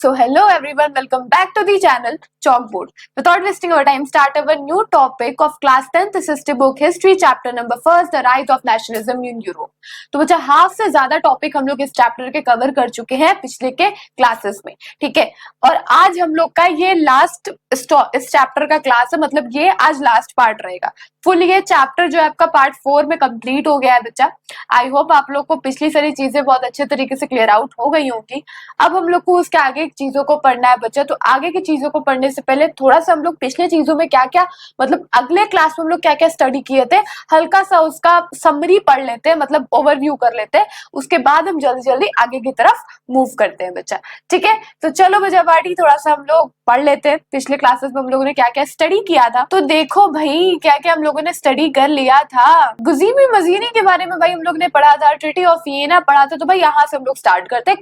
So hello everyone, welcome back to the channel Chalkboard. Without wasting our time, start our new topic of class 10th system book history chapter number 1, the rise of nationalism in Europe. तो बच्चा half से ज्यादा topic हम लोग इस chapter के cover कर चुके हैं पिछले के क्लासेस में, ठीक है। और आज हम लोग का ये लास्ट इस चैप्टर का क्लास है, मतलब ये आज लास्ट पार्ट रहेगा। फुल ये चैप्टर जो है आपका पार्ट 4 में कंप्लीट हो गया है बच्चा। आई होप आप लोग को पिछली सारी चीजें बहुत अच्छे तरीके से क्लियर आउट हो गई होंगी। अब हम लोग को उसके आगे चीजों को पढ़ना है बच्चा। तो आगे की चीजों को पढ़ने से पहले थोड़ा सा हम लोग पिछले चीजों में क्या क्या, मतलब अगले क्लास में हम लोग क्या क्या स्टडी किए थे, हल्का सा उसका समरी पढ़ लेते हैं, मतलब ओवरव्यू कर लेते हैं। उसके बाद हम जल्दी जल्दी आगे की तरफ मूव करते हैं बच्चा, ठीक है। तो चलो बच्चा पार्टी थोड़ा सा हम लोग पढ़ लेते हैं पिछले क्लासेस में हम लोगों ने क्या क्या स्टडी किया था। तो देखो भाई क्या क्या हम लोगों ने स्टडी कर लिया था। गुज़ीमी मजीनी के बारे में भाई हम लोग ने पढ़ा था, ट्रीटी ऑफ वियना पढ़ा था। तो भाई यहाँ से हम लोग स्टार्ट करते हैं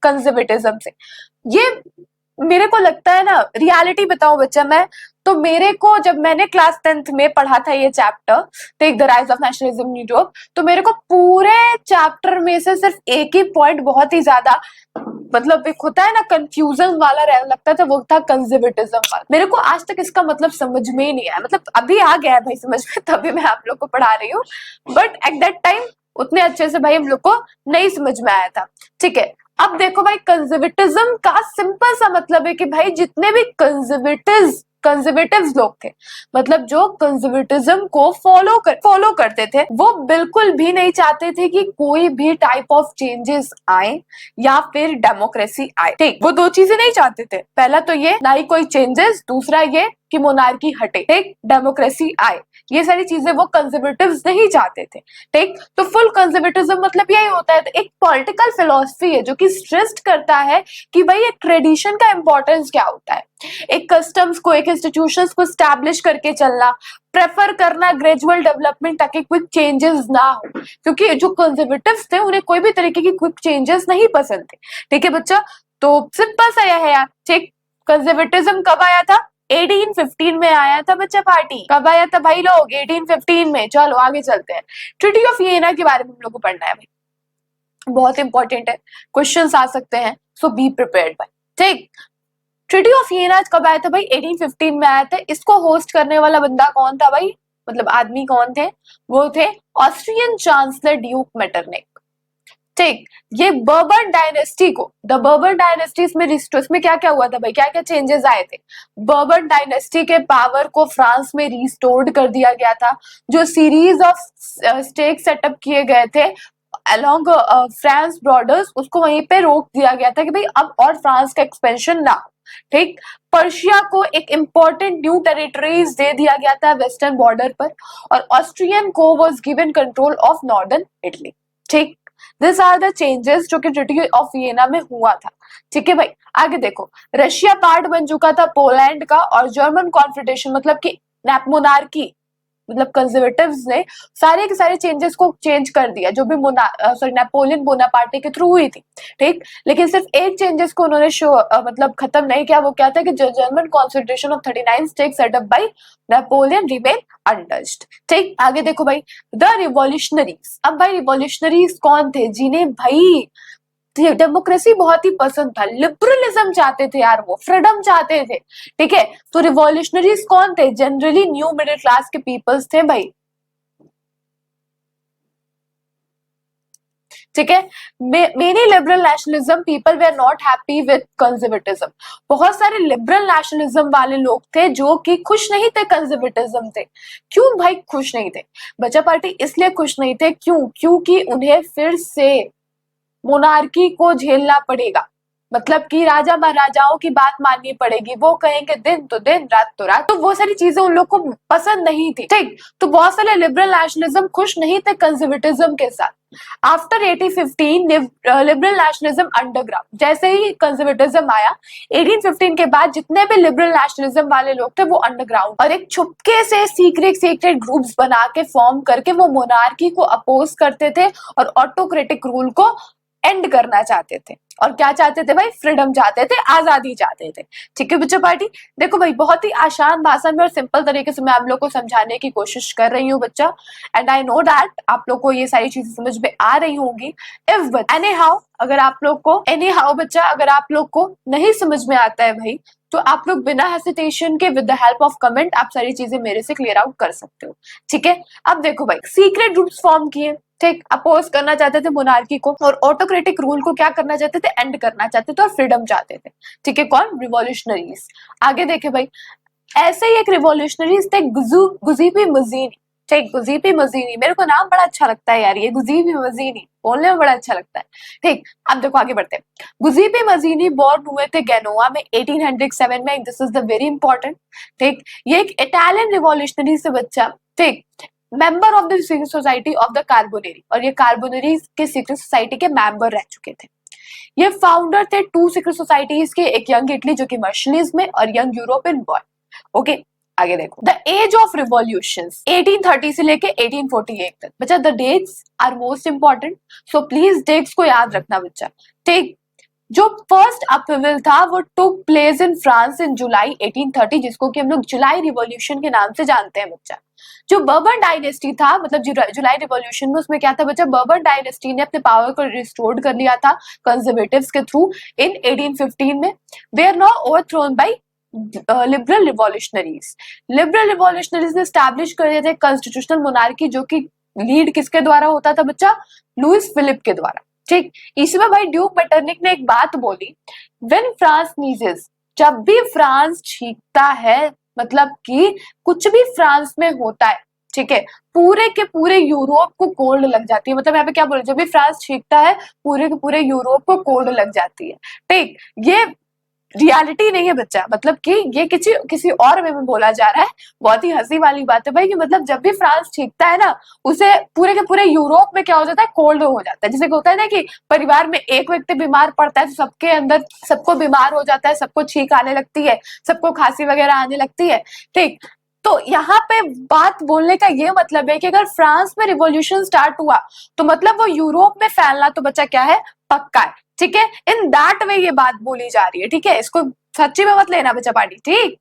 कंजर्वेटिज्म से। ये मेरे को लगता है ना, रियलिटी बताऊं बच्चा मैं, तो मेरे को जब मैंने क्लास 10th में पढ़ा था ये chapter take the rise of nationalism in Europe, तो मेरे को पूरे चैप्टर में से सिर्फ एक ही पॉइंट बहुत ही ज्यादा, मतलब एक होता है ना कंफ्यूजन वाला लगता था, वो था कंजर्वेटिज्म वाला। मेरे को आज तक इसका मतलब समझ में ही नहीं आया, मतलब अभी आ गया है भाई समझ में, तभी मैं आप लोग को पढ़ा रही हूँ, बट एट दैट टाइम उतने अच्छे से भाई हम लोग को नहीं समझ में आया था, ठीक है। अब देखो भाई कंजर्वेटिज्म का सिंपल सा मतलब है कि भाई जितने भी कंजर्वेटिव्स लोग थे, मतलब जो कंजर्वेटिज्म को फॉलो करते थे, वो बिल्कुल भी नहीं चाहते थे कि कोई भी टाइप ऑफ चेंजेस आए या फिर डेमोक्रेसी आए, ठीक। वो दो चीजें नहीं चाहते थे, पहला तो ये ना ही कोई चेंजेस, दूसरा ये कि मोनार्की हटे, ठीक, डेमोक्रेसी आए। ये सारी चीजें वो कंजर्वेटिव्स नहीं चाहते थे, ठीक। तो फुल कंजर्वेटिज्म मतलब यही होता है, तो एक पॉलिटिकल फिलॉसफी है जो कि स्ट्रेस करता है कि भाई एक ट्रेडिशन का इंपॉर्टेंस क्या होता है, एक कस्टम्स को, एक इंस्टीट्यूशंस को स्टैब्लिश करके चलना, प्रेफर करना ग्रेजुअल डेवलपमेंट ताकि क्विक चेंजेस ना हो, क्योंकि जो कंजर्वेटिव्स थे उन्हें कोई भी तरीके की क्विक चेंजेस नहीं पसंद थे, ठीक है बच्चा। तो सिंपल सा यह है यार, ठीक। कंजर्वेटिज्म कब आया था? 1815 में आया था बच्चा। पार्टी कब आया था भाई लोग? 1815 में। चलो आगे चलते हैं। ट्रीटी ऑफ वियना के बारे में हम लोग को पढ़ना है भाई, बहुत इंपॉर्टेंट है, क्वेश्चंस आ सकते हैं, सो बी प्रिपेयर्ड भाई, ठीक। ट्रीटी ऑफ वियना कब आया था भाई? 1815 में आया था। इसको होस्ट करने वाला बंदा कौन था भाई, मतलब आदमी कौन थे? वो थे ऑस्ट्रियन चांसलर ड्यूक मेटरनिक, ठीक। ये बर्बन डायनेस्टी को, द बर्बन डायनेस्टी इसमें क्या क्या हुआ था भाई, क्या क्या चेंजेस आए थे? बर्बन डायनेस्टी के पावर को फ्रांस में रिस्टोर्ड कर दिया गया था। जो सीरीज ऑफ स्टेट सेटअप किए गए थे अलोंग फ्रांस बॉर्डर्स, उसको वहीं पे रोक दिया गया था कि भाई अब और फ्रांस का एक्सपेंशन ना हो, ठीक। पर्शिया को एक इंपॉर्टेंट न्यू टेरिटरीज दे दिया गया था वेस्टर्न बॉर्डर पर, और ऑस्ट्रियन को was given control of northern Italy, ठीक। दिस आर द चेंजेस जो कि ट्रीटी ऑफ वियना में हुआ था, ठीक है भाई। आगे देखो, रशिया पार्ट बन चुका था पोलैंड का, और जर्मन कॉन्फेडरेशन मतलब कि मोनार्की, मतलब कंजर्वेटिव्स ने सारे के सारे चेंजेस को चेंज कर दिया, जो भी नेपोलियन बोनापार्टी के थ्रू हुई थी, ठीक। लेकिन सिर्फ एक चेंजेस को उन्होंने मतलब खत्म नहीं किया। वो क्या था कि German confederation of 39 states setup bye Napoleon remain untouched, ठीक। आगे देखो भाई, द रिवॉल्यूशनरीज। अब भाई रिवॉल्यूशनरीज कौन थे? जिन्हें भाई डेमोक्रेसी बहुत ही पसंद था, लिबरलिज्म चाहते थे यार, वो फ्रीडम चाहते थे, ठीक है। तो रिवॉल्यूशनरीज कौन थे? जनरली न्यू मिडिल क्लास के पीपल्स थे भाई, ठीक है। मेनी लिबरल नेशनलिज्म पीपल वे are not happy with conservatism. बहुत सारे लिबरल नेशनलिज्म वाले लोग थे जो कि खुश नहीं थे कंजर्वेटिज्म से। क्यों भाई खुश नहीं थे? बच्चा पार्टी इसलिए खुश नहीं थे, क्योंकि उन्हें फिर से मोनार्की को झेलना पड़ेगा, मतलब कि राजा महाराजाओं की बात माननी पड़ेगी, वो कहेंगे दिन तो दिन रात तो रात, तो वो सारी चीजें उन लोग को पसंद नहीं थी, ठीक। तो बहुत सारे लिबरल नेशनलिज्म खुश नहीं थे कंजर्वेटिज्म के साथ। आफ्टर 1815 लिबरल नेशनलिज्म अंडरग्राउंड, जैसे ही कंजर्वेटिज्म आया 1815 के बाद जितने भी लिबरल नेशनलिज्म वाले लोग थे वो अंडरग्राउंड, और एक छुपके से सीक्रेट ग्रुप्स बना के फॉर्म करके वो मोनार्की को अपोज करते थे और ऑटोक्रेटिक रूल को एंड करना चाहते थे। और क्या चाहते थे भाई? फ्रीडम चाहते थे, आजादी चाहते थे। ठीक है बच्चा पार्टी, देखो भाई बहुत ही आसान भाषा में और सिंपल तरीके से मैं आप लोग को समझाने की कोशिश कर रही हूँ बच्चा, एंड आई नो दैट आप लोग को ये सारी चीजें समझ में आ रही होंगी। इफ एनी हाउ अगर आप लोग को बच्चा अगर आप लोग को नहीं समझ में आता है भाई, तो आप लोग बिना हेसिटेशन के with the help of comment आप सारी चीजें मेरे से क्लियर आउट कर सकते हो। ठीक है, अब देखो भाई सीक्रेट ग्रुप्स फॉर्म किए, ठीक, अपोज करना चाहते थे मोनार्की को, और ऑटोक्रेटिक रूल को क्या करना चाहते थे? एंड करना चाहते थे, और फ्रीडम चाहते थे। ठीक है, कौन? रिवॉल्यूशनरीज। आगे देखे भाई, ऐसे ही एक रिवॉल्यूशनरीज थे गुजीबी मजीनी। ठीक, गुजीबी मजीनी, मेरे को नाम बड़ा अच्छा लगता है यार, ये गुजीबी मजीनी बोलने में बड़ा अच्छा लगता है। ठीक, अब देखो आगे बढ़ते हैं। गुजीबी मजीनी बॉर्न हुए थे गेनोआ में 1807 में, this is the very important. ठीक, ये एक इटालियन रिवॉल्यूशनरी से बच्चा, ठीक, member of the secret society of the Carbonari, और ये कार्बोनेरी के सीक्रेट सोसाइटी के मेंबर रह चुके थे। ये फाउंडर थे टू सीक्रेट सोसाइटीज के, एक यंग इटली जो कि मर्शलीज में, और young Europe in boy. Okay, आगे देखो, द एज ऑफ रिवॉल्यूशंस 1830 से लेके 1848 तक। बच्चा the dates are most important, so please dates को याद रखना बच्चा। ठीक, जो फर्स्ट अपहेवल था वो took place in France in जुलाई 1830, जिसको कि हम लोग जुलाई रिवॉल्यूशन के नाम से जानते हैं बच्चा। जो बर्बन डायनेस्टी था, मतलब जुलाई रिवॉल्यूशन में, उसमें क्या था बच्चा? बर्बन डायनेस्टी ने अपने पावर को रिस्टोर्ड कर लिया था कंजर्वेटिव्स के थ्रू इन 1815 में। They are now overthrown by liberal revolutionaries. Liberal revolutionaries ने स्टैब्लिश कर दिया था कॉन्स्टिट्यूशनल मोनार्की, जो कि लीड किसके द्वारा होता था बच्चा? लुइस फिलिप के द्वारा। ठीक, इसमें भाई ड्यूक मेटरनिक ने एक बात बोली, व्हेन फ्रांस नीजेस, जब भी फ्रांस छींकता है, मतलब कि कुछ भी फ्रांस में होता है, ठीक है, पूरे के पूरे यूरोप को कोल्ड लग जाती है। मतलब यहाँ पे क्या बोले, जब भी फ्रांस छींकता है पूरे के पूरे यूरोप को कोल्ड लग जाती है। ठीक, ये रियलिटी नहीं है बच्चा, मतलब कि ये किसी और वे में बोला जा रहा है। बहुत ही हंसी वाली बात है भाई कि मतलब जब भी फ्रांस छींकता है ना, उसे पूरे के पूरे यूरोप में क्या हो जाता है? कोल्ड हो जाता है। जैसे होता है ना कि परिवार में एक व्यक्ति बीमार पड़ता है तो सबके अंदर सबको बीमार हो जाता है, सबको छींक आने लगती है, सबको खांसी वगैरह आने लगती है। ठीक, तो यहाँ पे बात बोलने का ये मतलब है कि अगर फ्रांस में रिवॉल्यूशन स्टार्ट हुआ तो मतलब वो यूरोप में फैलना तो बच्चा क्या है? पक्का है। ठीक है, इन दैट वे ये बात बोली जा रही है। ठीक है, इसको सच्ची में मत लेना बच्चा पार्टी। ठीक,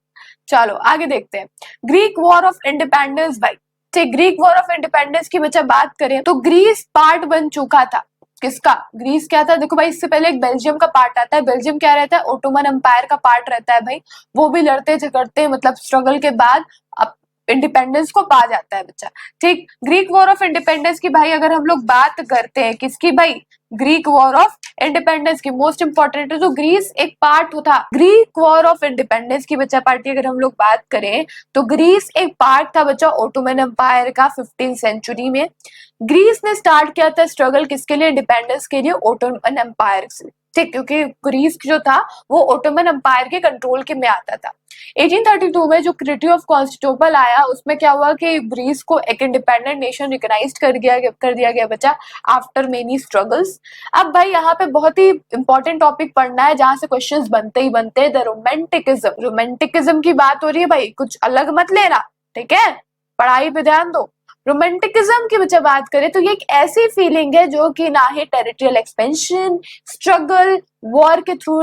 चलो आगे देखते हैं। ग्रीक वॉर ऑफ इंडिपेंडेंस भाई, ठीक, ग्रीक वॉर ऑफ इंडिपेंडेंस की बच्चा बात करें तो ग्रीस पार्ट बन चुका था। किसका? ग्रीस क्या था? देखो भाई, इससे पहले एक बेल्जियम का पार्ट आता है। बेल्जियम क्या रहता है? ओटोमन एम्पायर का पार्ट रहता है भाई। वो भी लड़ते झगड़ते मतलब स्ट्रगल के बाद अब इंडिपेंडेंस को पा जाता है बच्चा। ठीक, ग्रीक वॉर ऑफ इंडिपेंडेंस की भाई अगर हम लोग बात करते हैं, किसकी भाई? ग्रीक वॉर ऑफ इंडिपेंडेंस की। मोस्ट इंपॉर्टेंट है, तो ग्रीस एक पार्ट था ग्रीक वॉर ऑफ इंडिपेंडेंस की बच्चा पार्टी। अगर हम लोग बात करें तो ग्रीस एक पार्ट था बच्चा ओटोमन एम्पायर का 15th सेंचुरी में। ग्रीस ने स्टार्ट किया था स्ट्रगल किसके लिए? इंडिपेंडेंस के लिए, ओटोमन एम्पायर से। ठीक, क्योंकि ग्रीस जो था वो ओटोमन एम्पायर के कंट्रोल के में आता था। 1832 में जो ट्रीटी ऑफ कॉन्स्टेंटिनोपल आया, उसमें क्या हुआ कि ग्रीस को एक इंडिपेंडेंट नेशन रिकॉग्नाइज्ड कर दिया गया बच्चा आफ्टर मेनी स्ट्रगल्स। अब भाई यहाँ पे बहुत ही इंपॉर्टेंट टॉपिक पढ़ना है जहां से क्वेश्चंस बनते ही बनते हैं। द रोमांटिकिज्म, रोमांटिकिज्म की बात हो रही है भाई, कुछ अलग मत लेना। ठीक है, पढ़ाई पे ध्यान दो। रोमांटिकिज्म की बच्चा बात करें तो ये एक ऐसी फीलिंग है जो कि ना ही टेरिटोरियल एक्सपेंशन, स्ट्रगल, वॉर के थ्रू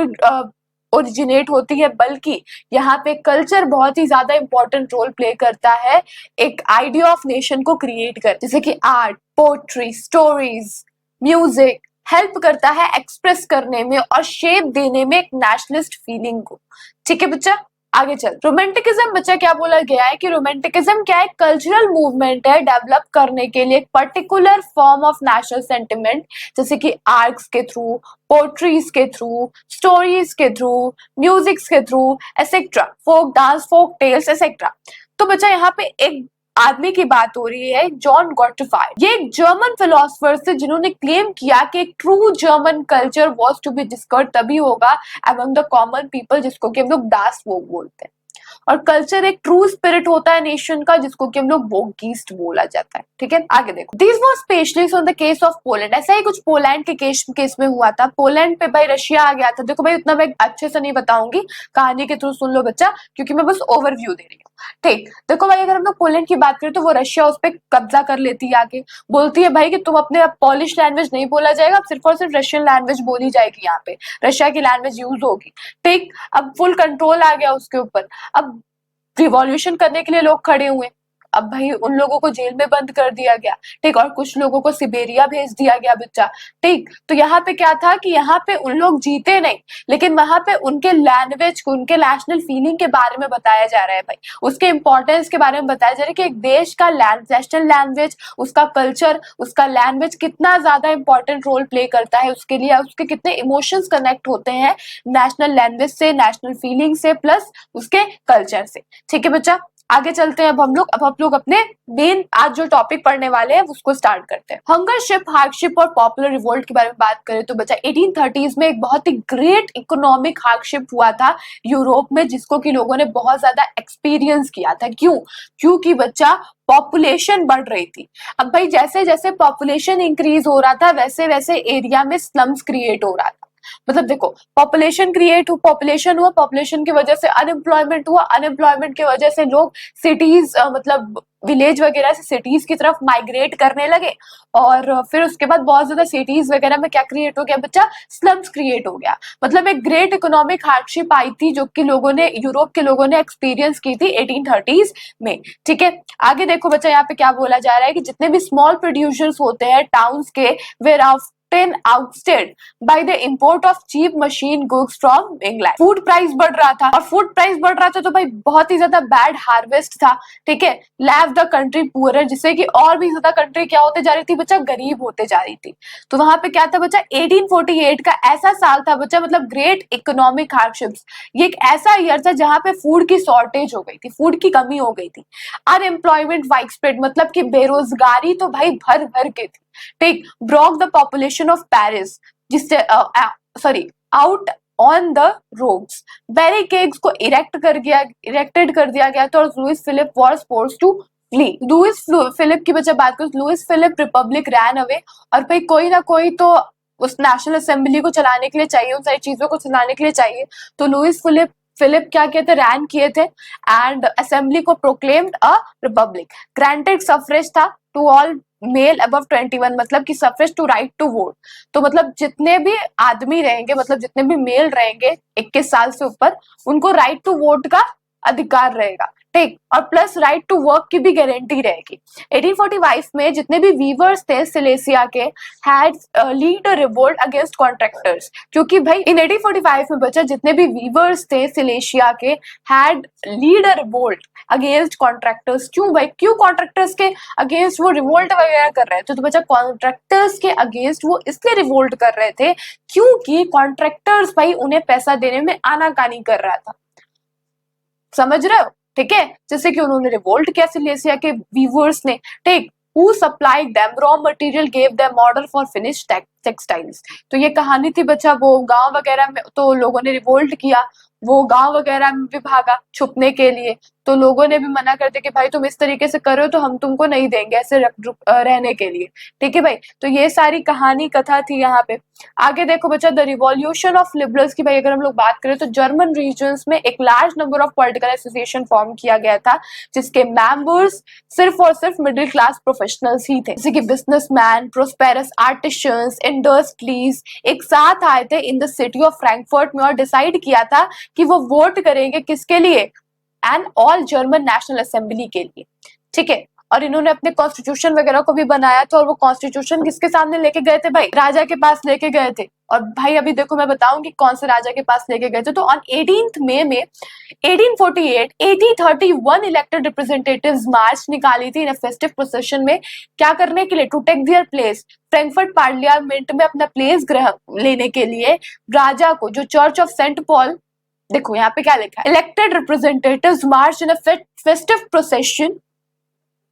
ओरिजिनेट होती है, बल्कि यहाँ पे कल्चर बहुत ही ज्यादा इंपॉर्टेंट रोल प्ले करता है एक आइडिया ऑफ नेशन को क्रिएट कर, जैसे कि art, poetry, stories, music help करता है एक्सप्रेस करने में और शेप देने में एक नेशनलिस्ट फीलिंग को। ठीक है बच्चा, आगे चल। रोमांटिकिज्म बच्चा क्या बोला गया है कि रोमांटिकिज्म क्या है? कल्चरल मूवमेंट है डेवलप करने के लिए एक particular form of national sentiment, जैसे कि आर्ट्स के थ्रू, पोट्रीज के थ्रू, स्टोरीज के थ्रू, म्यूजिक्स के through etcetera, folk dance, folk tales etcetera. तो बच्चा यहाँ पे एक आदमी की बात हो रही है, जॉन गॉटफ्राइड। ये एक जर्मन फिलोसफर थे जिन्होंने क्लेम किया कि एक true German culture was to be discovered तभी होगा अमंग द कॉमन पीपल, जिसको कि हम लोग दास वोग बोलते हैं। और कल्चर एक ट्रू स्पिरिट होता है नेशन का, जिसको कि हम लोग वोगिस्ट बोला जाता है। ठीक है, आगे देखो, this was specially on the case of Poland. ऐसा ही कुछ पोलैंड के केस में हुआ था। पोलैंड पे भाई रशिया आ गया था। देखो भाई, उतना मैं अच्छे से नहीं बताऊंगी, कहानी के थ्रू सुन लो बच्चा, क्योंकि मैं बस ओवरव्यू दे रही हूँ। ठीक, देखो भाई, अगर हम लोग पोलैंड की बात करें तो वो रशिया उस पर कब्जा कर लेती है, आगे बोलती है भाई कि तुम अपने, अब पॉलिश लैंग्वेज नहीं बोला जाएगा, अब सिर्फ और सिर्फ रशियन लैंग्वेज बोली जाएगी, यहाँ पे रशिया की लैंग्वेज यूज होगी। ठीक, अब फुल कंट्रोल आ गया उसके ऊपर। अब रिवॉल्यूशन करने के लिए लोग खड़े हुए। अब भाई उन लोगों को जेल में बंद कर दिया गया। ठीक, और कुछ लोगों को सिबेरिया भेज दिया गया बच्चा। ठीक, तो यहाँ पे क्या था कि यहाँ पे उन लोग जीते नहीं, लेकिन वहां पे उनके लैंग्वेज को, उनके नेशनल फीलिंग के बारे में बताया जा रहा है भाई, उसके इंपॉर्टेंस के बारे में बताया जा रहा है कि एक देश का नेशनल लैंग्वेज, उसका कल्चर, उसका लैंग्वेज कितना ज्यादा इंपॉर्टेंट रोल प्ले करता है उसके लिए, उसके कितने इमोशंस कनेक्ट होते हैं नेशनल लैंग्वेज से, नेशनल फीलिंग से, प्लस उसके कल्चर से। ठीक है बच्चा, आगे चलते हैं। अब हम लोग अपने मेन आज जो टॉपिक पढ़ने वाले हैं उसको स्टार्ट करते हैं। हंगरशिप, हार्डशिप और पॉपुलर रिवोल्ट के बारे में बात करें तो बच्चा 1830s में एक बहुत ही ग्रेट इकोनॉमिक हार्डशिप हुआ था यूरोप में, जिसको कि लोगों ने बहुत ज्यादा एक्सपीरियंस किया था। क्यों? क्योंकि बच्चा पॉपुलेशन बढ़ रही थी। अब भाई जैसे जैसे पॉपुलेशन इंक्रीज हो रहा था, वैसे वैसे एरिया में स्लम्स क्रिएट हो रहा था। मतलब देखो, पॉपुलेशन हुआ, पॉपुलेशन की वजह से अनएम्प्लॉयमेंट हुआ, अनएम्प्लॉयमेंट की वजह से लोग सिटीज, मतलब विलेज वगैरह से सिटीज की तरफ माइग्रेट करने लगे। और फिर उसके बाद बहुत ज्यादा सिटीज वगैरह में क्या क्रिएट हो गया बच्चा? स्लम्स क्रिएट हो गया। मतलब एक ग्रेट इकोनॉमिक हार्डशिप आई थी, जो कि यूरोप के लोगों ने एक्सपीरियंस की थी 1830s में। ठीक है, आगे देखो बच्चा, यहाँ पे क्या बोला जा रहा है कि जितने भी स्मॉल प्रोड्यूसर्स होते हैं टाउन्स के, where ousted by the import of cheap machine goods from England. Food price बढ़ रहा था, और फूड प्राइस बढ़ रहा था तो भाई बहुत ही ज्यादा बैड हार्वेस्ट था। ठीक है, लेफ्ट द कंट्री पुअरर, जिससे कि और भी ज्यादा कंट्री क्या होते जा रही थी बच्चा? गरीब होते जा रही थी। तो वहां पे क्या था बच्चा? 1848 का ऐसा साल था बच्चा, मतलब ग्रेट इकोनॉमिक हार्डशिप्स। ये एक ऐसा ईयर था जहां पे फूड की शॉर्टेज हो गई थी, फूड की कमी हो गई थी। अनएम्प्लॉयमेंट वाइड स्प्रेड, मतलब कि बेरोजगारी तो भाई भर भर के थी। ठीक, brought the population of Paris, जिससे out on the roads, barricades को इरेक्टेड कर दिया गया था, और Louis Philippe was forced to flee. Louis Philippe की वजह बात करें, Louis Philippe republic ran away. और भाई कोई ना कोई तो उस नेशनल असेंबली को चलाने के लिए चाहिए, उन सारी चीजों को चलाने के लिए चाहिए। तो लुइस फिलिप क्या किए थे? रैन किए थे, एंड असेंबली को proclaimed a republic. Granted suffrage था टू ऑल मेल अबव 21, मतलब कि suffrage to right to vote. तो मतलब जितने भी आदमी रहेंगे, मतलब जितने भी मेल रहेंगे 21 साल से ऊपर, उनको राइट टू वोट का अधिकार रहेगा। ठीक, और प्लस राइट टू वर्क की भी गारंटी रहेगी। 1845 में जितने भी वीवर्स थे सिलेसिया के, had lead a revolt against contractors. क्योंकि भाई इन 1845 में बच्चा जितने भी वीवर्स थे सिलेसिया के, had lead a revolt against contractors. क्यों भाई? क्यों कॉन्ट्रैक्टर्स के अगेंस्ट वो रिवोल्ट वगैरह कर रहे थे? तो बच्चा कॉन्ट्रैक्टर्स के अगेंस्ट वो इसलिए रिवोल्ट कर रहे थे क्योंकि कॉन्ट्रैक्टर्स भाई उन्हें पैसा देने में आनाकानी कर रहा था। समझ रहे हो? ठीक है, जैसे कि उन्होंने रिवोल्ट किया सिलेसिया के वीवर्स ने। ठीक, who supplied them raw material, gave them order for finished textiles। तो ये कहानी थी बच्चा, वो गांव वगैरह में तो लोगों ने रिवोल्ट किया, वो गांव वगैरह में भी भागा छुपने के लिए। तो लोगों ने भी मना कर दिया कि भाई तुम इस तरीके से कर रहे हो तो हम तुमको नहीं देंगे ऐसे रहने के लिए। ठीक है भाई, तो ये सारी कहानी कथा थी यहाँ पे। आगे देखो बच्चा, द रिवॉल्यूशन ऑफ लिबरल्स की भाई अगर हम लोग बात करें तो जर्मन रीजन्स में एक large number of political association form किया गया था, जिसके मेंबर्स सिर्फ और सिर्फ मिडिल क्लास प्रोफेशनल्स ही थे, जैसे कि बिजनेसमैन, प्रोस्पेरस आर्टिसंस, इंडस्ट्रीज एक साथ आए थे in the city of Frankfurt में, और डिसाइड किया था कि वो वोट करेंगे किसके लिए? And all German national assembly के लिए। ठीक है, और इन्होंने अपने कॉन्स्टिट्यूशन वगैरह को भी बनाया था, और वो कॉन्स्टिट्यूशन किसके सामने लेके गए थे भाई? राजा के पास लेके गए थे। और भाई अभी देखो मैं बताऊंगी कौन से राजा के पास लेके गए थे। तो ऑन 18th मई में 1848 8031 इलेक्टेड रिप्रेजेंटेटिव्स मार्च निकाली थी इन फेस्टिव प्रोसेशन में, क्या करने के लिए? To take their place, Frankfurt parliament में अपना प्लेस ग्रहण लेने के लिए राजा को, जो चर्च ऑफ सेंट पॉल, देखो यहाँ पे क्या लिखा है, elected representatives march in a festive procession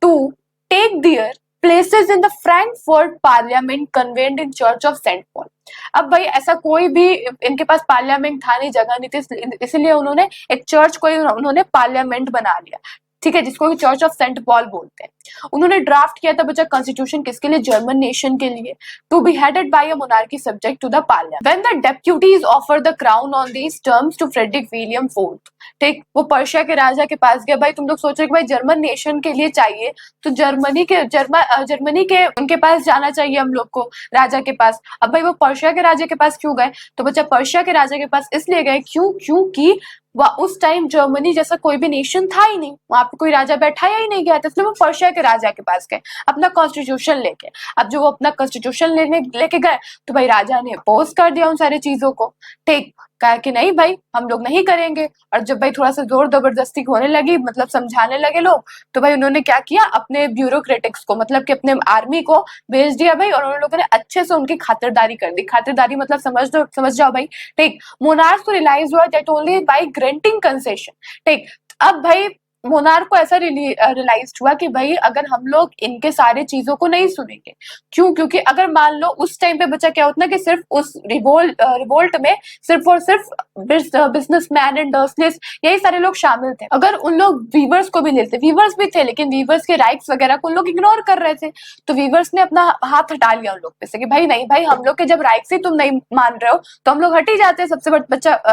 to take their places in the Frankfurt parliament convened in church of Saint Paul. अब भाई ऐसा कोई भी इनके पास पार्लियामेंट था नहीं, जगह नहीं थी, इसलिए उन्होंने एक चर्च को उन्होंने पार्लियामेंट बना लिया, ठीक है, जिसको कि चर्च ऑफ सेंट पॉल बोलते हैं। उन्होंने ड्राफ्ट किया था बच्चा कॉन्स्टिट्यूशन किसके लिए, जर्मन नेशन के लिए, to be headed by a monarchy subject to the parliament. When the deputies offer the crown on these terms to Frederick William fourth, ठीक, वो पर्शिया के राजा के पास गया। भाई तुम लोग सोचो कि भाई जर्मन नेशन के लिए चाहिए तो जर्मनी के उनके पास जाना चाहिए हम लोग को, राजा के पास। अब भाई वो पर्शिया के राजा के पास क्यों गए, तो बच्चा पर्शिया के राजा के पास इसलिए गए क्योंकि उस टाइम जर्मनी जैसा कोई भी नेशन था ही नहीं, वहां पे कोई राजा बैठाया ही नहीं गया था, इसलिए वो पर्शिया के राजा के पास गए अपना कॉन्स्टिट्यूशन लेके। अब जो वो अपना कॉन्स्टिट्यूशन लेके गए तो भाई राजा ने अपोज कर दिया उन सारी चीजों को, ठीक, कहा कि नहीं भाई हम लोग नहीं करेंगे। और जब भाई थोड़ा सा जोर जबरदस्ती होने लगी, मतलब समझाने लगे लोग, तो भाई उन्होंने क्या किया, अपने ब्यूरोक्रेटिक्स को, मतलब कि अपने आर्मी को भेज दिया भाई, और उन लोगों ने अच्छे से उनकी खातिरदारी कर दी। खातिरदारी मतलब समझ जाओ भाई, ठीक। मोनार्क को रियलाइज हुआ that only by granting concession, ठीक। अब भाई मोनार्क को ऐसा रियलाइज हुआ कि भाई अगर हम लोग इनके सारे चीजों को नहीं सुनेंगे, क्योंकि अगर मान लो उस टाइम पे बच्चा क्या होता ना कि सिर्फ उस रिवोल्ट में सिर्फ और सिर्फ बिजनेसमैन, इंडस्ट्रियलिस्ट, यही सारे लोग शामिल थे। अगर उन लोग वीवर्स को भी लेते, वीवर्स भी थे लेकिन वीवर्स के राइट्स वगैरह को उन लोग इग्नोर कर रहे थे, तो वीवर्स ने अपना हाथ हटा लिया उन लोग पे से कि भाई नहीं भाई, हम लोग के जब राइट्स ही तुम नहीं मान रहे हो तो हम लोग हट ही जाते हैं,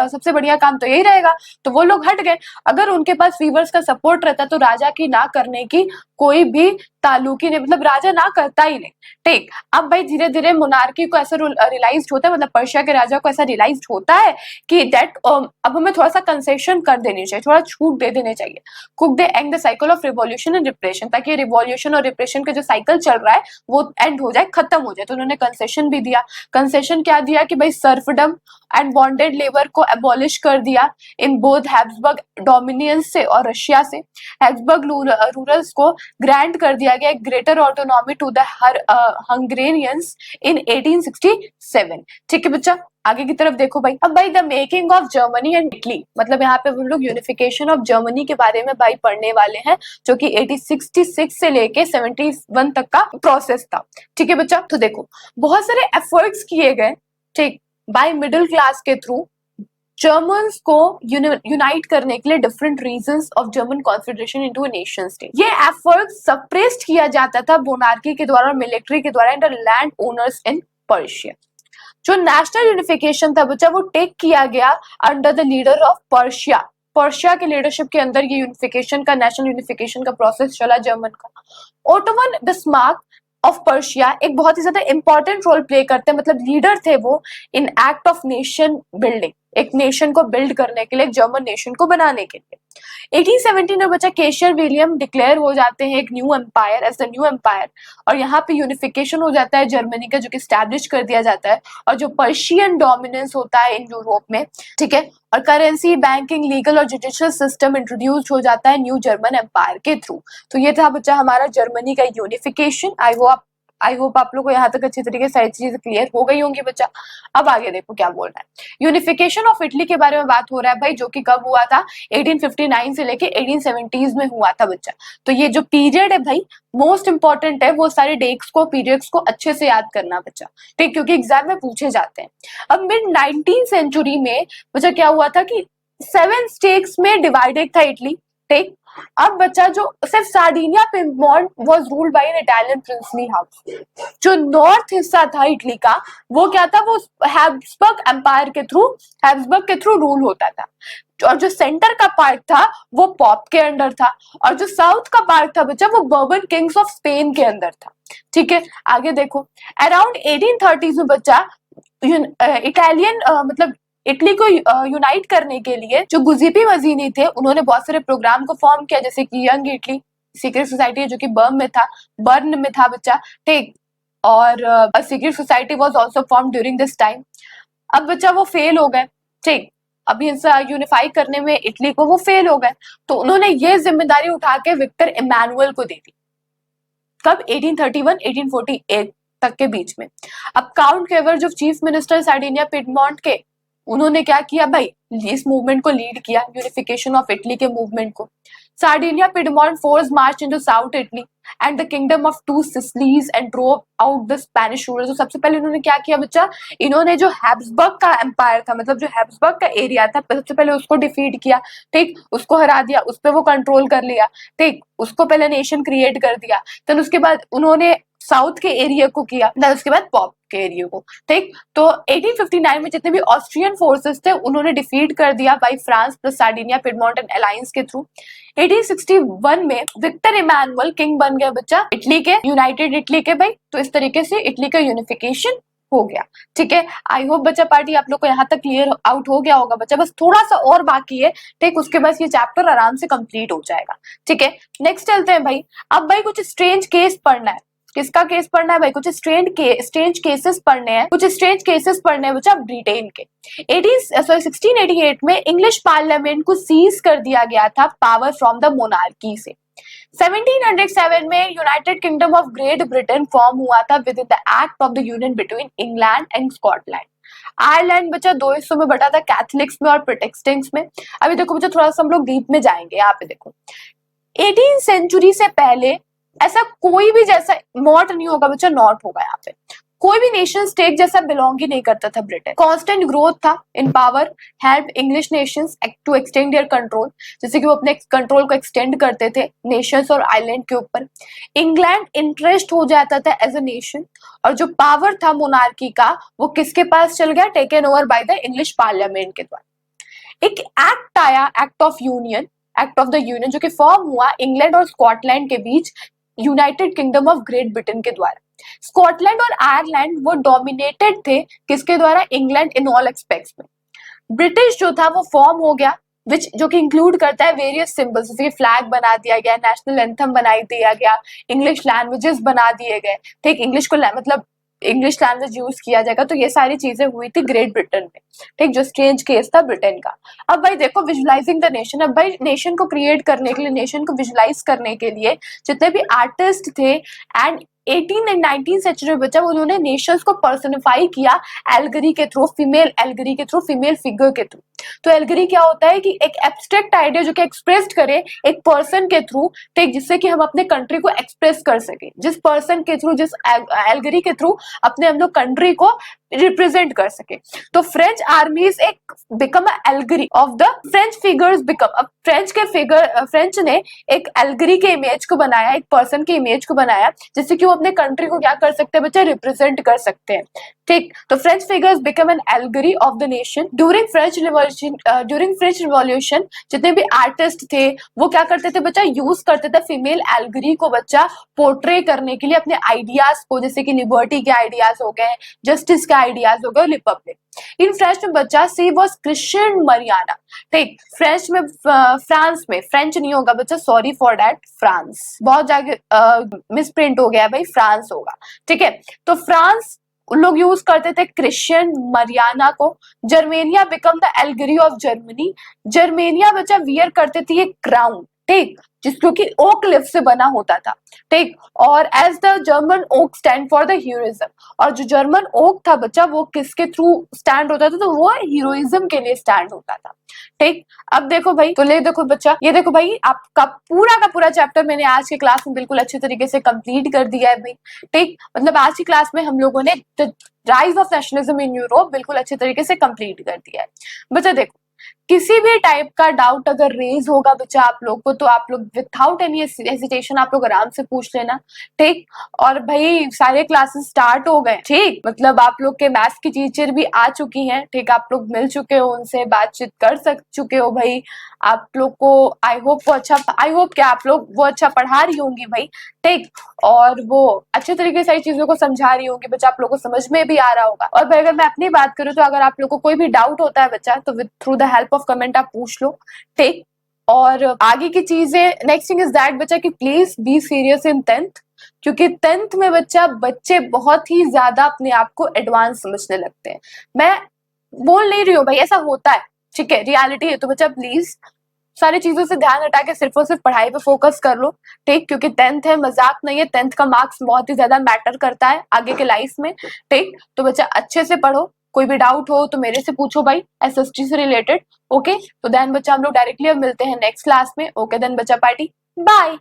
सबसे बढ़िया काम तो यही रहेगा। तो वो लोग हट गए। अगर उनके पास वीवर्स का सपोर्ट रहता तो राजा की ना करने की कोई भी ताल्लुकी नहीं, मतलब राजा ना करता ही नहीं, ठीक। अब भाई धीरे धीरे मोनार्की को ऐसा रियलाइज होता है, मतलब पर्शिया के राजा को ऐसा रियलाइज होता है कि दैट अब हमें थोड़ा सा कंसेशन कर देनी चाहिए, थोड़ा छूट दे देने चाहिए। Cook they and the cycle of revolution and repression, ताकि रिवॉल्यूशन और रिप्रेशन का जो साइकिल चल रहा है वो एंड हो जाए, खत्म हो जाए। तो उन्होंने कंसेशन भी दिया। कंसेशन क्या दिया कि भाई सर्फडम एंड बॉन्डेड लेबर को एबॉलिश कर दिया इन बोथ हैब्सबर्ग डोमिनियंस से और रशिया से। हैब्सबर्ग रूरल्स को ग्रांट कर दिया गया greater autonomy to the Hungarians in 1867, ठीक है बच्चा। आगे की तरफ देखो भाई। अब भाई the making of Germany and Italy, मतलब यहाँ पे हम लोग यूनिफिकेशन ऑफ जर्मनी के बारे में भाई पढ़ने वाले हैं, जो कि 1866 से लेके 71 तक का प्रोसेस था, ठीक है बच्चा। तो देखो बहुत सारे एफर्ट्स किए गए, ठीक, बाय मिडिल क्लास के थ्रू जर्मन्स को यूनाइट करने के लिए different reasons of German confederation into a nation state. ये एफर्ट सप्रेस्ड किया जाता था मोनार्की के द्वारा और मिलिट्री के द्वारा in the land owners in Persia. जो नेशनल यूनिफिकेशन था बच्चा वो टेक किया गया under the leader of Persia. Persia के लीडरशिप के अंदर ये यूनिफिकेशन का, नेशनल यूनिफिकेशन का प्रोसेस चला जर्मन का। ओटोमन बिस्मार्क ऑफ पर्शिया एक बहुत ही ज्यादा इंपॉर्टेंट रोल प्ले करते हैं, मतलब लीडर थे वो in act of nation building, एक नेशन को बिल्ड करने के लिए, जर्मन नेशन को बनाने के लिए। 1817 में बच्चा केशर विलियम डिक्लेयर हो जाते हैं एक new empire, as the new empire, और यहाँ पे यूनिफिकेशन हो जाता है जर्मनी का, जो कि स्टैब्लिश कर दिया जाता है, और जो पर्शियन डोमिनेंस होता है इन यूरोप में, ठीक है, और करेंसी, बैंकिंग, लीगल और जुडिशियल सिस्टम इंट्रोड्यूस हो जाता है न्यू जर्मन एम्पायर के थ्रू। तो ये था बच्चा हमारा जर्मनी का यूनिफिकेशन। आई होप आप लोग को यहाँ तक अच्छी तरीके से सारी चीजें क्लियर हो गई होंगी बच्चा। अब आगे देखो क्या बोल रहा है। यूनिफिकेशन ऑफ इटली के बारे में बात हो रहा है भाई, जो कि कब हुआ था, 1859 से लेके 1870s में हुआ था बच्चा। तो ये जो पीरियड है भाई मोस्ट इंपॉर्टेंट है, वो सारे डेट्स को, पीरियड्स को अच्छे से याद करना बच्चा, ठीक, क्योंकि एग्जाम में पूछे जाते हैं। अब मिड 19th सेंचुरी में बच्चा क्या हुआ था कि 7 स्टेट्स में डिवाइडेड था इटली, ठीक। अब बच्चा जो सिर्फ Sardinia Piedmont was ruled by an Italian princely house. जो नॉर्थ हिस्सा था इटली का वो क्या था, वो हैब्सबर्ग के थ्रू रूल होता था, और जो सेंटर का पार्ट था वो पॉप के अंडर था, और जो साउथ का पार्ट था बच्चा वो बर्बन किंग्स ऑफ स्पेन के अंदर था, ठीक है। आगे देखो अराउंड 1830s में बच्चा इटालियन मतलब इटली को यूनाइट करने के लिए जो गुजिपी मजीनी थे उन्होंने बहुत सारे प्रोग्राम को फॉर्म किया, जैसे कि यंग इटली सीक्रेट सोसाइटी जो कि बर्न में था बच्चा, ठीक, और secret society was also form during this time. अब बच्चा वो फेल हो गए, ठीक, अभी यूनिफाई करने में इटली को वो फेल हो गए, तो उन्होंने ये जिम्मेदारी उठा के विक्टर इमैनुअल को दे दी। कब, 1831-1848 तक के बीच में। अब काउंट केवर जो चीफ मिनिस्टर सार्डिनिया पिएमोंट के, उन्होंने क्या किया भाई, इस मूवमेंट को लीड किया, यूनिफिकेशन ऑफ इटली के मूवमेंट को। Sardinia Piedmont force march into south Italy and the kingdom of two Sicilies and drove out the Spanish rulers. तो सबसे पहले इन्होंने क्या किया बच्चा, इन्होंने जो हैब्सबर्ग का एम्पायर था, मतलब जो हैब्सबर्ग का एरिया था, सबसे पहले उसको डिफीट किया, ठीक, उसको हरा दिया, उस पर वो कंट्रोल कर लिया, ठीक, उसको पहले नेशन क्रिएट कर दिया। फिर उसके बाद उन्होंने साउथ के एरिया को किया, फिर उसके बाद पॉप के एरिया को, ठीक। तो 1859 में जितने भी ऑस्ट्रियन फोर्सेस थे उन्होंने डिफीट कर दिया by France plus Sardinia Piedmont and alliance के थ्रू। 1861 में विक्टर इमैनुअल किंग बन गया बच्चा इटली के, यूनाइटेड इटली के भाई। तो इस तरीके से इटली का यूनिफिकेशन हो गया, ठीक है। आई होप बच्चा पार्टी आप लोग को यहाँ तक क्लियर आउट हो गया होगा बच्चा, बस थोड़ा सा और बाकी है, ठीक, उसके बाद ये चैप्टर आराम से कंप्लीट हो जाएगा, ठीक है। नेक्स्ट चलते हैं भाई। अब भाई कुछ स्ट्रेंज केस पढ़ना है। किसका केस पढ़ना है भाई? कुछ स्ट्रेंज केसेस पढ़ने हैं, कुछ स्ट्रेंज केसेस पढ़ने हैं बच्चा ब्रिटेन के। 1688 में इंग्लिश पार्लियामेंट को सीज कर दिया गया था पावर फ्रॉम द मोनार्की से। 1707 में United Kingdom of Great Britain form हुआ था with in the act of the union between England and Scotland. Ireland बच्चा दो हिस्सों में बटा था, कैथलिक्स में और प्रोटेस्टेंट्स में। अभी देखो बच्चा थोड़ा सा हम लोग डीप में जाएंगे, यहाँ पे देखो 18th सेंचुरी से पहले ऐसा कोई भी जैसा नॉट नहीं होगा बच्चा, नॉट होगा यहाँ पे, कोई भी नेशन स्टेट जैसा बिलोंग ही नहीं करता था ब्रिटेन। कांस्टेंट ग्रोथ था in power, help English nations to extend their control, जैसे कि वो अपने कंट्रोल को एक्सटेंड करते थे नेशंस और आइलैंड के ऊपर। इंग्लैंड इंटरेस्ट हो जाता था एज अ नेशन, और जो पावर था मोनार्की का वो किसके पास चल गया? Taken over by the English parliament के द्वारा। एक एक्ट आया, एक्ट ऑफ द यूनियन, जो कि फॉर्म हुआ इंग्लैंड और स्कॉटलैंड के बीच United Kingdom of Great Britain के द्वारा। स्कॉटलैंड और आयरलैंड वो डोमिनेटेड थे किसके द्वारा? इंग्लैंड इन ऑल एस्पेक्ट्स में। ब्रिटिश जो था वो फॉर्म हो गया, जो कि इंक्लूड करता है वेरियस सिंबल्स, जैसे कि फ्लैग बना दिया गया, नेशनल एंथम बना दिया गया, इंग्लिश लैंग्वेजेस बना दिए गए, ठीक, इंग्लिश को मतलब इंग्लिश लैंग्वेज यूज किया जाएगा। तो ये सारी चीजें हुई थी ग्रेट ब्रिटेन में, ठीक, जो स्ट्रेंज केस था ब्रिटेन का। अब भाई देखो विजुलाइजिंग द नेशन, अब भाई नेशन को क्रिएट करने के लिए, नेशन को विजुलाइज करने के लिए जितने भी आर्टिस्ट थे एंड 18 एंड 19 सेंचुरी में बच्चा उन्होंने नेशंस को पर्सनिफाई किया एल्गरी के थ्रू, फीमेल एल्गरी के थ्रू, फीमेल फिगर के थ्रू। तो एल्गरी क्या होता है कि एक एब्स्ट्रैक्ट आइडिया जो कि एक्सप्रेस करे एक पर्सन के थ्रू, ठीक, जिससे कि हम अपने कंट्री को एक्सप्रेस कर सके, जिस पर्सन के थ्रू, जिस एल्गरी के थ्रू अपने हम लोग कंट्री को रिप्रेजेंट कर सके। तो फ्रेंच आर्मीज एक become allegory of the French figures become, अब फ्रेंच ने एक एल्गरी के इमेज को बनाया, एक पर्सन के इमेज को बनाया, जिससे कि वो अपने कंट्री को क्या कर सकते हैं बच्चे? रिप्रेजेंट कर सकते हैं, ठीक। तो French figures become an allegory of the nation during French revolution. जितने भी आर्टिस्ट थे वो क्या करते थे बच्चा? यूज करते थे फीमेल एल्गरी को बच्चा पोर्ट्रे करने के लिए अपने आइडियाज को, जैसे कि लिबर्टी के आइडियाज हो गए, जस्टिस के आइडियाज हो गए, रिपब्लिक। इन फ्रेंच में बच्चा सी वॉज क्रिश्चियन मरियाना, ठीक। फ्रेंच में फ्रांस में, फ्रेंच नहीं होगा बच्चा, सॉरी फॉर दैट, फ्रांस बहुत जगह मिस प्रिंट हो गया भाई, फ्रांस होगा, ठीक है। तो फ्रांस लोग यूज करते थे क्रिश्चियन मरियाना को। Germania become the allegory of Germany. Germania बच्चा वियर करते थे ये क्राउन, ठीक, जिसको कि ओक लिफ से बना होता था, ठीक। और as the German oak stand for the heroism, और जो जर्मन ओक था बच्चा वो किसके थ्रू स्टैंड होता था? तो वो हीरोइज्म के लिए स्टैंड होता था, ठीक। अब देखो भाई, तो ले देखो बच्चा, ये देखो भाई आपका पूरा का पूरा चैप्टर मैंने आज के क्लास में बिल्कुल अच्छे तरीके से कंप्लीट कर दिया है भाई, ठीक। मतलब आज की क्लास में हम लोगों ने rise of nationalism in Europe बिल्कुल अच्छे तरीके से कंप्लीट कर दिया है बच्चा। देखो किसी भी टाइप का डाउट अगर रेज होगा बच्चा आप लोग को, तो आप लोग विदाउट एनी हेजिटेशन आप लोग आराम से पूछ लेना, ठीक। और भाई सारे क्लासेस स्टार्ट हो गए, ठीक, मतलब आप लोग के मैथ्स की टीचर भी आ चुकी हैं, ठीक, आप लोग मिल चुके हो, उनसे बातचीत कर चुके हो भाई। आप लोग को आई होप क्या आप लोग वो अच्छा पढ़ा रही होंगी भाई, ठीक, और वो अच्छे तरीके से सारी चीजों को समझा रही होंगी बच्चा, आप लोग को समझ में भी आ रहा होगा। और भाई अगर मैं अपनी बात करूँ तो अगर आप लोग को कोई भी डाउट होता है बच्चा तो through the help of comment आप पूछ लो, ठीक। और आगे की चीजें, नेक्स्ट थिंग इज दैट बच्चा कि please be serious in 10th, क्योंकि 10th में बच्चे बहुत ही ज्यादा अपने आप को एडवांस समझने लगते हैं। मैं बोल नहीं रही हूँ भाई, ऐसा होता है, ठीक है, रियलिटी है। तो बच्चा प्लीज सारी चीजों से ध्यान हटा के सिर्फ और सिर्फ पढ़ाई पे फोकस कर लो, ठीक, क्योंकि 10th है, मजाक नहीं है। 10th का मार्क्स बहुत ही ज्यादा मैटर करता है आगे के लाइफ में, ठीक। तो बच्चा अच्छे से पढ़ो, कोई भी डाउट हो तो मेरे से पूछो भाई, एसएसटी से रिलेटेड, ओके। तो देन बच्चा हम लोग डायरेक्टली अब मिलते हैं नेक्स्ट क्लास में, ओके देन बच्चा पार्टी, बाय।